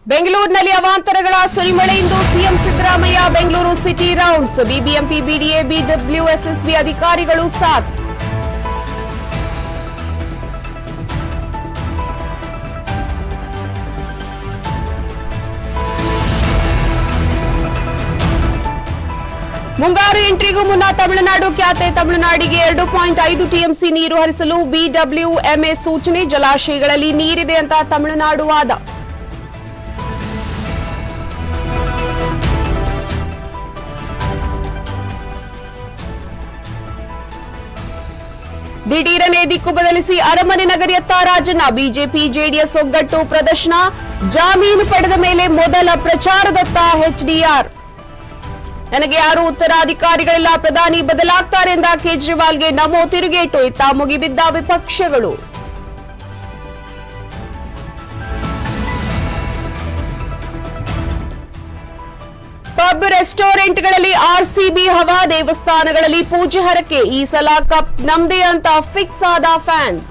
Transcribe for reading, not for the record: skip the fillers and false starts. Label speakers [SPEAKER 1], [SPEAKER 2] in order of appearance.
[SPEAKER 1] ಬೆಂಗಳೂರಿನಲ್ಲಿ ಅವಾಂತರಗಳ ಸುರಿಮಳೆಯಿಂದ CM Siddaramaiah Bengaluru city rounds BBMP BDA BWSSB ಅಧಿಕಾರಿಗಳು ಸಾಥ್ ಮುಂಗಾರು ಎಂಟ್ರಿಗೂ ಮುನ್ನ ತಮಿಳುನಾಡು ಖ್ಯಾತೆ ತಮಿಳುನಾಡಿಗೆ 2.5 ಟಿಎಂಸಿ ನೀರು ಹರಿಸಲು ಬಿಡಬ್ಲ್ಯೂಎಂಎ ಸೂಚನೆ ಜಲಾಶಯಗಳಲ್ಲಿ ನೀರಿದೆ ಅಂತ ತಮಿಳುನಾಡು ವಾದ ದಿಢೀರನೆ ದಿಕ್ಕು ಬದಲಿಸಿ ಅರಮನೆ ನಗರಿಯತ್ತ ರಾಜಣ್ಣ ಬಿಜೆಪಿ ಜೆಡಿಎಸ್ ಒಗ್ಗಟ್ಟು ಪ್ರದರ್ಶನ ಜಾಮೀನು ಪಡೆದ ಮೇಲೆ ಮೊದಲ ಪ್ರಚಾರದತ್ತ ಎಚ್ಡಿಆರ್ ನನಗೆ ಯಾರು ಉತ್ತರಾಧಿಕಾರಿಗಳಿಲ್ಲ ಪ್ರಧಾನಿ ಬದಲಾಗ್ತಾರೆ ಎಂದ ಕೇಜ್ರಿವಾಲ್ಗೆ ನಮೋ ತಿರುಗೇಟು ಇತ್ತ ಮುಗಿಬಿದ್ದ ವಿಪಕ್ಷಗಳು ಪಬ್ ರೆಸ್ಟೋರೆಂಟ್ಗಳಲ್ಲಿ ಆರ್ಸಿಬಿ ಹವಾ ದೇವಸ್ಥಾನಗಳಲ್ಲಿ ಪೂಜೆ ಹರಕೆ ಈ ಸಲ ಕಪ್ ನಮ್ದೇ ಅಂತ ಫಿಕ್ಸ್ ಆದ ಫ್ಯಾನ್ಸ್